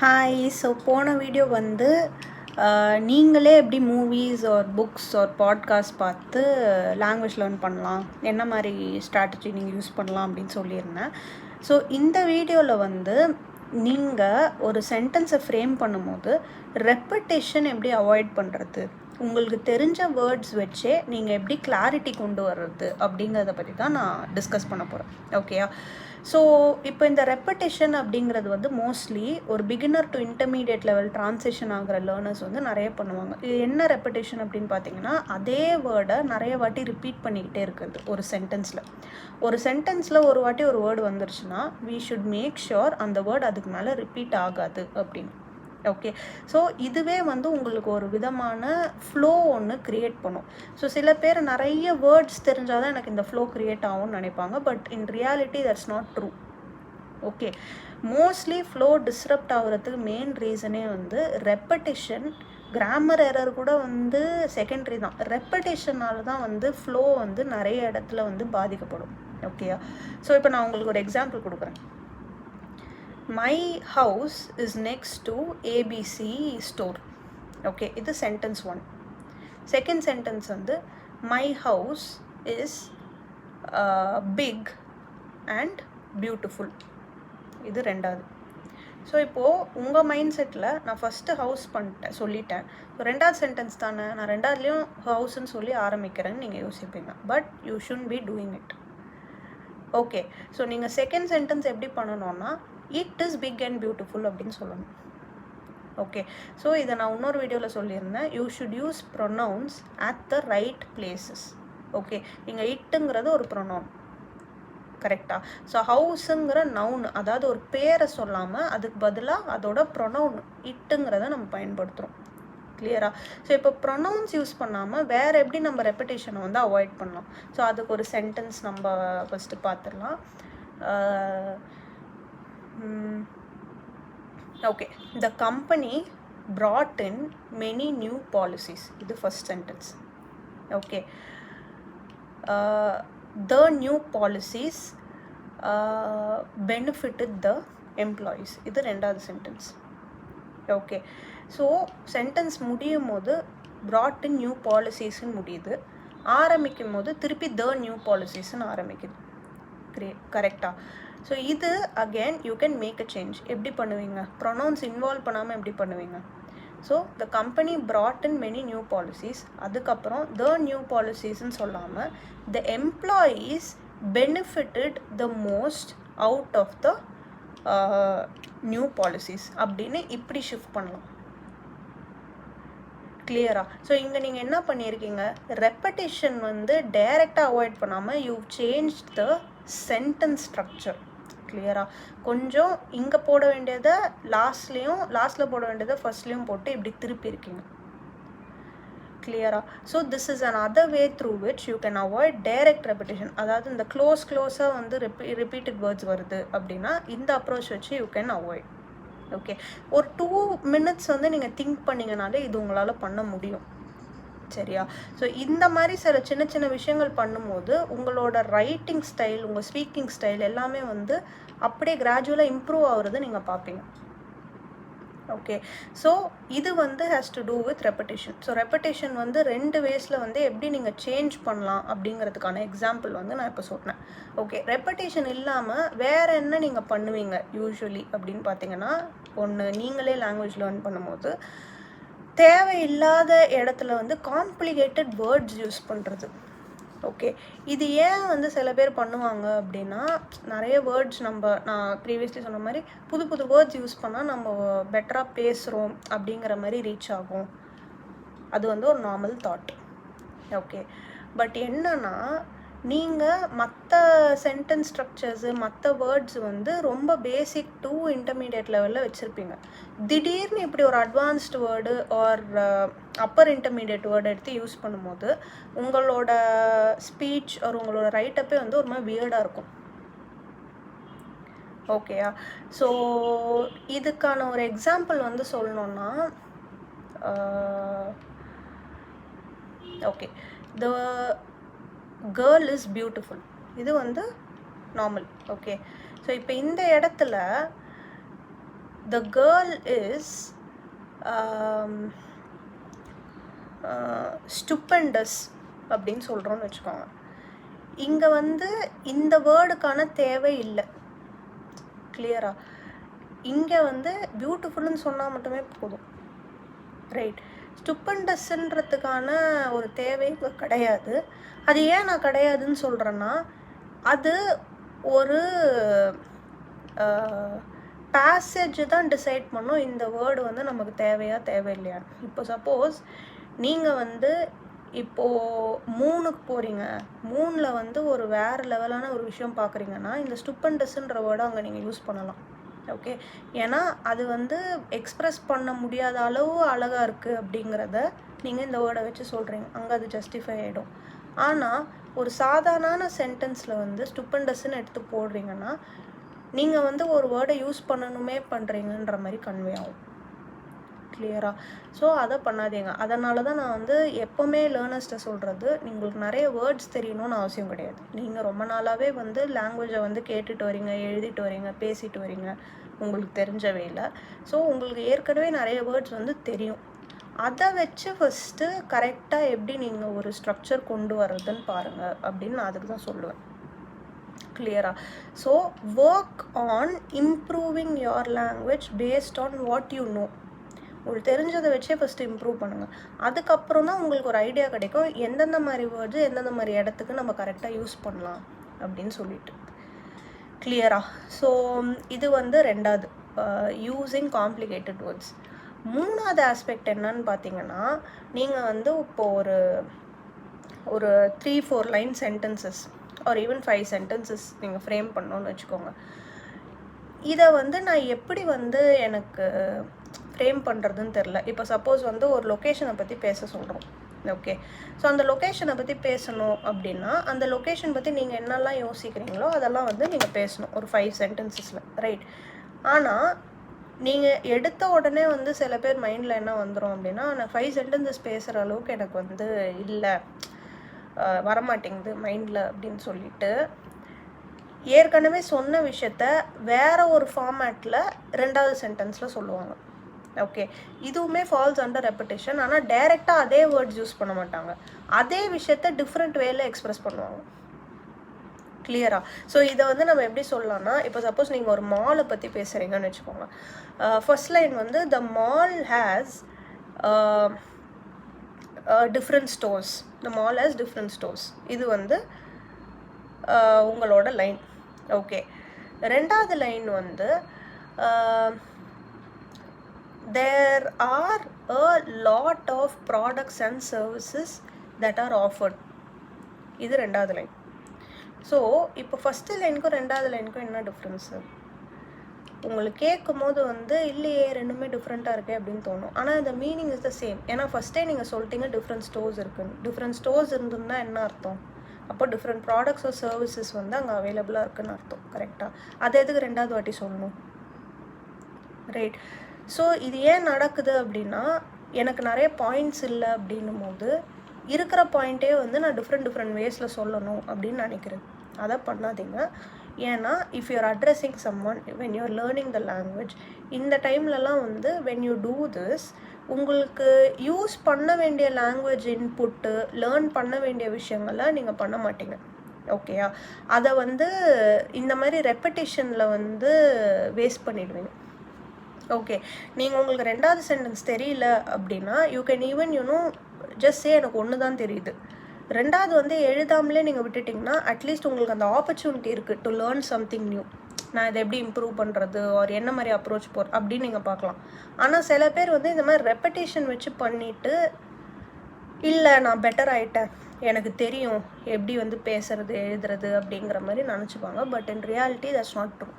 Hi. So போன video வந்து நீங்களே எப்படி movies or books or podcast பார்த்து லாங்குவேஜ் லேர்ன் பண்ணலாம், என்ன மாதிரி ஸ்ட்ராட்டஜி நீங்கள் யூஸ் பண்ணலாம் அப்படின்னு சொல்லியிருந்தேன். ஸோ இந்த வீடியோவில் வந்து நீங்கள் ஒரு சென்டென்ஸை ஃப்ரேம் பண்ணும்போது ரெப்படேஷன் எப்படி அவாய்ட் பண்ணுறது, உங்களுக்கு தெரிஞ்ச வேர்ட்ஸ் வச்சே நீங்கள் எப்படி கிளாரிட்டி கொண்டு வர்றது அப்படிங்கிறத பற்றி தான் நான் டிஸ்கஸ் பண்ண போகிறேன். ஓகேயா? ஸோ இப்போ இந்த ரெப்படேஷன் அப்படிங்கிறது வந்து மோஸ்ட்லி ஒரு beginner to intermediate level transition ஆகிற லேர்னர்ஸ் வந்து நிறைய பண்ணுவாங்க. இது என்ன ரெப்படேஷன் அப்படின்னு பார்த்தீங்கன்னா, அதே வேர்டை நிறைய வாட்டி ரிப்பீட் பண்ணிக்கிட்டே இருக்கிறது. ஒரு சென்டென்ஸில் ஒரு வாட்டி ஒரு வேர்டு வந்துருச்சுன்னா வி ஷுட் மேக் ஷுர் அந்த வேர்டு அதுக்கு மேலே ரிப்பீட் ஆகாது அப்படின்னு. ஓகே, ஸோ இதுவே வந்து உங்களுக்கு ஒரு விதமான ஃப்ளோ ஒன்று க்ரியேட் பண்ணும். ஸோ சில பேர் நிறைய வேர்ட்ஸ் தெரிஞ்சால் தான் எனக்கு இந்த ஃப்ளோ க்ரியேட் ஆகும்னு நினைப்பாங்க. But in reality that's not true. Okay, mostly flow disrupt ஆகுறதுக்கு மெயின் ரீசனே வந்து ரெப்படேஷன். கிராமர் எரர் கூட வந்து செகண்டரி தான். ரெப்படேஷனால தான் வந்து ஃப்ளோ வந்து நிறைய இடத்துல வந்து பாதிக்கப்படும். ஓகேயா? ஸோ இப்போ நான் உங்களுக்கு ஒரு எக்ஸாம்பிள் கொடுக்குறேன். My house is next to ABC store. Okay, இது sentence 1. Second sentence வந்து my house is big and beautiful. இது ரெண்டாவது. ஸோ இப்போது உங்கள் மைண்ட் செட்டில் நான் ஃபஸ்ட்டு ஹவுஸ் சொல்லிட்டேன். ஸோ ரெண்டாவது சென்டென்ஸ் தானே, நான் ரெண்டாவதுலேயும் ஹவுஸ்ன்னு சொல்லி ஆரம்பிக்கிறேன்னு நீங்கள் யோசிப்பீங்க. But you should be doing it. Okay, so நீங்கள் செகண்ட் சென்டென்ஸ் எப்படி பண்ணணும்னா it is big and beautiful அப்படின்னு சொல்லணும். ஓகே, ஸோ இதை நான் இன்னொரு வீடியோவில் சொல்லியிருந்தேன். You should use pronouns at the right places. Okay, நீங்கள் இட்டுங்கிறது ஒரு ப்ரொனவுன், கரெக்டாக? ஸோ ஹவுஸுங்கிற நவுன், அதாவது ஒரு பேரை சொல்லாமல் அதுக்கு பதிலாக அதோட ப்ரொனவுன் இட்டுங்கிறத நம்ம பயன்படுத்துகிறோம். கிளியரா? ஸோ இப்போ ப்ரொனவுன்ஸ் யூஸ் பண்ணாமல் வேறு எப்படி நம்ம ரெப்படேஷனை வந்து அவாய்ட் பண்ணலாம்? ஸோ அதுக்கு ஒரு சென்டென்ஸ் நம்ம ஃபஸ்ட்டு பார்த்துடலாம். Okay, the company brought in many new policies. இது first sentence. Okay, the new policies benefited the employees. இது ரெண்டாவது சென்டென்ஸ். ஓகே, ஸோ சென்டென்ஸ் முடியும் போது brought in new policies-ன்னு முடியுது, ஆரம்பிக்கும் போது திருப்பி the new policies-ன்னு ஆரம்பிக்குது. கரெக்டாக? ஸோ இது again you can make a change. எப்படி பண்ணுவீங்க? ப்ரொனவுன்ஸ் இன்வால்வ் பண்ணாமல் எப்படி பண்ணுவீங்க? So the company brought in many new policies, அதுக்கப்புறம் the new policies-ன்னு சொல்லாமல் the employees benefited the most out of the new policies அப்படின்னு இப்படி ஷிஃப்ட் பண்ணலாம். கிளியரா? ஸோ இங்கே நீங்கள் என்ன பண்ணியிருக்கீங்க, ரெப்படேஷன் வந்து டைரெக்டாக அவாய்ட் பண்ணாமல் you change the sentence structure. கிளியரா? கொஞ்சம் இங்கே போட வேண்டியதை லாஸ்ட்டில் போட வேண்டியதை ஃபர்ஸ்ட்லேயும் போட்டு இப்படி திருப்பி இருக்கீங்க. கிளியரா? So this is an other way through which you can avoid direct ரெப்படேஷன். அதாவது இந்த க்ளோஸாக வந்து ரிப்பீட்டட் வேர்ட்ஸ் வருது அப்படின்னா இந்த அப்ரோச் வச்சு யூ கேன் அவாய்ட். ஓகே, ஒரு 2 minutes வந்து நீங்கள் திங்க் பண்ணிங்கனாலே இது உங்களால் பண்ண முடியும். சரியா? ஸோ இந்த மாதிரி சில சின்ன சின்ன விஷயங்கள் பண்ணும்போது உங்களோட ரைட்டிங் ஸ்டைல், உங்கள் ஸ்பீக்கிங் ஸ்டைல் எல்லாமே வந்து அப்படியே கிராஜுவலாக இம்ப்ரூவ் ஆகுறது நீங்கள் பார்ப்பீங்க. ஓகே, ஸோ இது வந்து has to do with repetition. So repetition வந்து 2 ways-ல் வந்து எப்படி நீங்கள் சேஞ்ச் பண்ணலாம் அப்படிங்கிறதுக்கான எக்ஸாம்பிள் வந்து நான் இப்போ சொன்னேன். ஓகே, ரெப்படேஷன் இல்லாமல் வேறு என்ன நீங்கள் பண்ணுவீங்க யூஸ்வலி அப்படின்னு பார்த்தீங்கன்னா, ஒன்று நீங்களே லாங்குவேஜ் லேர்ன் பண்ணும்போது தேவையில்லாத இடத்துல வந்து காம்ப்ளிகேட்டட் வேர்ட்ஸ் யூஸ் பண்ணுறது. ஓகே, இது ஏன் வந்து சில பேர் பண்ணுவாங்க அப்படின்னா, நிறைய வேர்ட்ஸ் நான் ப்ரீவியஸ்லி சொன்ன மாதிரி புது வேர்ட்ஸ் யூஸ் பண்ணால் நம்ம பெட்டராக பேசுகிறோம் அப்படிங்கிற மாதிரி ரீச் ஆகும். அது வந்து ஒரு நார்மல் தாட். ஓகே, பட் என்னன்னா நீங்கள் மற்ற சென்டென்ஸ் ஸ்ட்ரக்சர்ஸு மற்ற வேர்ட்ஸ் வந்து ரொம்ப பேசிக் டு இன்டர்மீடியட் லெவலில் வச்சுருப்பீங்க. திடீர்னு இப்படி ஒரு advanced word or upper intermediate word எடுத்து யூஸ் பண்ணும்போது உங்களோட ஸ்பீச் ஒரு உங்களோட ரைட்டப்பே வந்து ஒரு மாதிரி வியர்டாக இருக்கும். ஓகேயா? ஸோ இதுக்கான ஒரு எக்ஸாம்பிள் வந்து சொல்லணுன்னா, okay, the girl is beautiful. இது வந்து நார்மல். ஓகே, ஸோ இப்போ இந்த இடத்துல the girl is stupendous அப்படின்னு சொல்கிறோன்னு வச்சுக்கோங்க. இங்கே வந்து இந்த வேர்டுக்கான தேவை இல்லை. கிளியரா? இங்கே வந்து பியூட்டிஃபுல்னு சொன்னால் மட்டுமே போதும். ரைட். ஸ்டூப்பண்டஸ்ன்றதுக்கான ஒரு தேவை கிடையாது. அது ஏன் நான் கிடையாதுன்னு சொல்கிறேன்னா, அது ஒரு பேசேஜ் தான் டிசைட் பண்ணும் இந்த வேர்டு வந்து நமக்கு தேவையா தேவையில்லையா. இப்போ சப்போஸ் நீங்கள் வந்து இப்போது 3க்கு போகிறீங்க, 3ல் வந்து ஒரு வேறு லெவலான ஒரு விஷயம் பார்க்குறீங்கன்னா இந்த ஸ்டூப்பண்டஸ்ன்ற வேர்டை அங்கே நீங்கள் யூஸ் பண்ணலாம். ஓகே, ஏன்னா அது வந்து எக்ஸ்ப்ரெஸ் பண்ண முடியாத அளவு அழகாக இருக்குது அப்படிங்கிறத நீங்கள் இந்த வேர்டை வச்சு சொல்கிறீங்க, அங்கே அது ஜஸ்டிஃபை ஆகிடும். ஆனால் ஒரு சாதாரண சென்டென்ஸில் வந்து ஸ்டூப்பண்டஸ்ன்னு எடுத்து போடுறீங்கன்னா நீங்கள் வந்து ஒரு வேர்டை யூஸ் பண்ணணுமே பண்ணுறீங்கன்ற மாதிரி கன்வே ஆகும். கிளியரா? ஸோ அதை பண்ணாதீங்க. அதனால தான் நான் வந்து எப்போவுமே லேர்னர்ஸ்ட்டை சொல்கிறது, உங்களுக்கு நிறைய வேர்ட்ஸ் தெரியணும்னு அவசியம் கிடையாது. நீங்கள் ரொம்ப நாளாகவே வந்து லாங்குவேஜை வந்து கேட்டுட்டு வரீங்க, எழுதிட்டு வரீங்க, பேசிட்டு வரீங்க உங்களுக்கு தெரிஞ்சவே இல்லை. ஸோ உங்களுக்கு ஏற்கனவே நிறைய வேர்ட்ஸ் வந்து தெரியும். அதை வச்சு ஃபஸ்ட்டு கரெக்டாக எப்படி நீங்கள் ஒரு ஸ்ட்ரக்சர் கொண்டு வர்றதுன்னு பாருங்கள் அப்படின்னு நான் அதுக்கு தான் சொல்லுவேன். கிளியரா? So work on improving your language based on what you know. உங்களுக்கு தெரிஞ்சதை வச்சே ஃபஸ்ட்டு இம்ப்ரூவ் பண்ணுங்கள். அதுக்கப்புறம் தான் உங்களுக்கு ஒரு ஐடியா கிடைக்கும் எந்தெந்த மாதிரி வேர்ட்ஸு எந்தெந்த மாதிரி இடத்துக்கு நம்ம கரெக்டாக யூஸ் பண்ணலாம் அப்படின்னு சொல்லிட்டு. கிளியரா? ஸோ இது வந்து 2வது, யூஸிங் காம்ப்ளிகேட்டட் வேர்ட்ஸ். 3வது ஆஸ்பெக்ட் என்னன்னு பார்த்தீங்கன்னா, நீங்கள் வந்து இப்போது ஒரு 3-4 line sentences are even 5 sentences நீங்கள் ஃப்ரேம் பண்ணோன்னு வச்சுக்கோங்க. இதை வந்து நான் எப்படி வந்து எனக்கு ஃப்ரேம் பண்ணுறதுன்னு தெரில. இப்போ சப்போஸ் வந்து ஒரு லொக்கேஷனை பற்றி பேச சொல்கிறோம். ஓகே, ஸோ அந்த லொக்கேஷனை பற்றி பேசணும் அப்படின்னா அந்த லொக்கேஷன் பற்றி நீங்கள் என்னெல்லாம் யோசிக்கிறீங்களோ அதெல்லாம் வந்து நீங்கள் பேசணும் ஒரு 5 சென்டென்சஸில். ரைட். ஆனால் நீங்கள் எடுத்த உடனே வந்து சில பேர் மைண்டில் என்ன வந்துடும் அப்படின்னா, நான் 5 சென்டென்சஸ் பேசுகிற அளவுக்கு எனக்கு வந்து இல்லை, வரமாட்டேங்குது மைண்டில் அப்படின்னு சொல்லிட்டு ஏற்கனவே சொன்ன விஷயத்த வேற ஒரு ஃபார்மேட்டில் 2வது சென்டென்ஸில் சொல்லுவாங்க. ஓகே, இதுவுமே ஃபால்ஸ் அண்டர் ரெப்பிட்டேஷன். ஆனால் டைரெக்டாக அதே வேர்ட்ஸ் யூஸ் பண்ண மாட்டாங்க, அதே விஷயத்த டிஃப்ரெண்ட் வேல எக்ஸ்ப்ரெஸ் பண்ணுவாங்க. கிளியரா? ஸோ இதை வந்து நம்ம எப்படி சொல்லலாம்னா, இப்போ சப்போஸ் நீங்கள் ஒரு மாலை பற்றி பேசுகிறீங்கன்னு வச்சுக்கோங்க. ஃபர்ஸ்ட் லைன் வந்து த mall has different stores. The mall has different stores. இது வந்து உங்களோட லைன். ஓகே, 2வது லைன் வந்து there are a lot of products and services that are offered. இது 2வது லைன். ஸோ இப்போ ஃபஸ்ட்டு லைனுக்கும் 2வது லைனுக்கும் என்ன டிஃப்ரென்ஸு உங்களுக்கு கேட்கும் போது வந்து இல்லையே ரெண்டுமே டிஃப்ரெண்ட்டாக இருக்கே அப்படின்னு தோணும். ஆனால் இந்த மீனிங் இஸ் த சேம். ஏன்னா ஃபஸ்ட்டே நீங்கள் சொல்லிட்டீங்க டிஃப்ரெண்ட் ஸ்டோர்ஸ் இருக்குன்னு. டிஃப்ரெண்ட் ஸ்டோர்ஸ் இருந்துன்னா என்ன அர்த்தம்? அப்போ டிஃப்ரெண்ட் ப்ராடக்ட்ஸ் ஆர் சர்வீசஸ் வந்து அங்கே அவைலபிளாக இருக்குன்னு அர்த்தம். கரெக்டாக? அதை எதுக்கு 2வது வாட்டி சொல்லணும்? ரைட். ஸோ இது ஏன் நடக்குது அப்படின்னா, எனக்கு நிறைய பாயிண்ட்ஸ் இல்லை அப்படின்னும் போது இருக்கிற பாயிண்ட்டே வந்து நான் டிஃப்ரெண்ட் வேஸில் சொல்லணும் அப்படின்னு நினைக்கிறேன். அதை பண்ணாதீங்க. ஏன்னா if you're addressing some one when you're learning the language, இந்த டைம்லலாம் வந்து வென் யூ டூ திஸ் உங்களுக்கு யூஸ் பண்ண வேண்டிய லாங்குவேஜ் இன்புட்டு லேர்ன் பண்ண வேண்டிய விஷயங்களை நீங்கள் பண்ண மாட்டீங்க. ஓகேயா? அதை வந்து இந்த மாதிரி ரெப்படிஷனில் வந்து வேஸ்ட் பண்ணிடுவீங்க. ஓகே, நீங்கள் உங்களுக்கு 2வது சென்டென்ஸ் தெரியல அப்படின்னா you can even just say எனக்கு ஒன்று தான் தெரியுது. 2வது வந்து எழுதாமலே நீங்கள் விட்டுட்டிங்கன்னா அட்லீஸ்ட் உங்களுக்கு அந்த ஆப்பர்ச்சுனிட்டி இருக்குது டு லேர்ன் சம்திங் நியூ. நான் இதை எப்படி இம்ப்ரூவ் பண்ணுறது ஒரு என்ன மாதிரி அப்ரோச் அப்படின்னு நீங்கள் பார்க்கலாம். ஆனால் சில பேர் வந்து இந்த மாதிரி ரெப்படேஷன் வச்சு பண்ணிவிட்டு இல்லை நான் பெட்டர் ஆகிட்டேன், எனக்கு தெரியும் எப்படி வந்து பேசுறது எழுதுறது அப்படிங்கிற மாதிரி நினச்சிப்பாங்க. But in reality that's not true.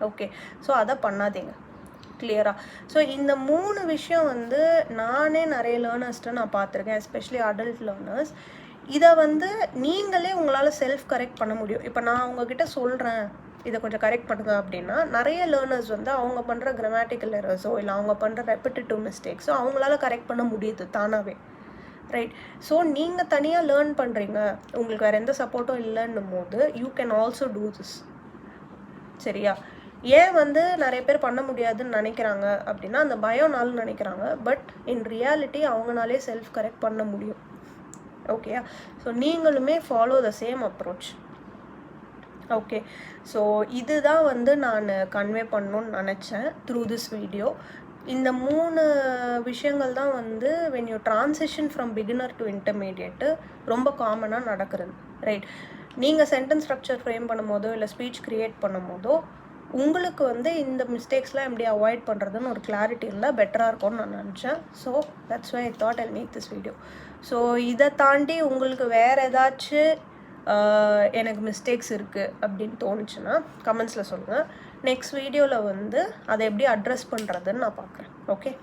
Okay, so அதை பண்ணாதீங்க. கிளியரா? ஸோ இந்த 3 விஷயம் வந்து நானே நிறைய லேர்னர்ஸ்ட்டு நான் பார்த்துருக்கேன், எஸ்பெஷலி அடல்ட் லேர்னர்ஸ். இதை வந்து நீங்களே உங்களால் செல்ஃப் கரெக்ட் பண்ண முடியும். இப்போ நான் உங்ககிட்ட சொல்கிறேன் இதை கொஞ்சம் கரெக்ட் பண்ணுங்க அப்படின்னா நிறைய லேர்னர்ஸ் வந்து அவங்க பண்ணுற கிராமட்டிக்கல் எரர்ஸோ இல்லை அவங்க பண்ணுற ரெப்பிட்டேட்டிவ் மிஸ்டேக்ஸோ அவங்களால கரெக்ட் பண்ண முடியுது தானாகவே. ரைட். ஸோ நீங்கள் தனியாக லேர்ன் பண்ணுறீங்க, உங்களுக்கு வேறு எந்த சப்போர்ட்டும் இல்லைன்னும் போது you can also do this. சரியா? ஏன் வந்து நிறைய பேர் பண்ண முடியாதுன்னு நினைக்கிறாங்க அப்படின்னா அந்த பயம்னாலும் நினைக்கிறாங்க. பட் இன் ரியாலிட்டி அவங்களாலே செல்ஃப் கரெக்ட் பண்ண முடியும். ஓகேயா? ஸோ நீங்களுமே follow the same approach. Okay, so இதுதான் வந்து நான் கன்வே பண்ணணுன்னு நினச்சேன் த்ரூ திஸ் வீடியோ. இந்த 3 விஷயங்கள் தான் வந்து when you transition from beginner to intermediate ரொம்ப காமனாக நடக்கிறது. ரைட்? நீங்கள் சென்டென்ஸ் ஸ்ட்ரக்சர் ஃப்ரேம் பண்ணும் போதோ இல்லை ஸ்பீச் க்ரியேட் பண்ணும் போதோ உங்களுக்கு வந்து இந்த மிஸ்டேக்ஸ்லாம் எப்படி அவாய்ட் பண்ணுறதுன்னு ஒரு கிளாரிட்டி இருந்தால் பெட்டராக இருக்கும்னு நான் நினச்சேன். So that's why I thought I make this video. So இதை தாண்டி உங்களுக்கு வேறு ஏதாச்சும் எனக்கு மிஸ்டேக்ஸ் இருக்குது அப்படின்னு தோணுச்சுன்னா கமெண்ட்ஸில் சொல்லுங்கள். நெக்ஸ்ட் வீடியோவில் வந்து அதை எப்படி அட்ரஸ் பண்ணுறதுன்னு நான் பார்க்குறேன். ஓகே.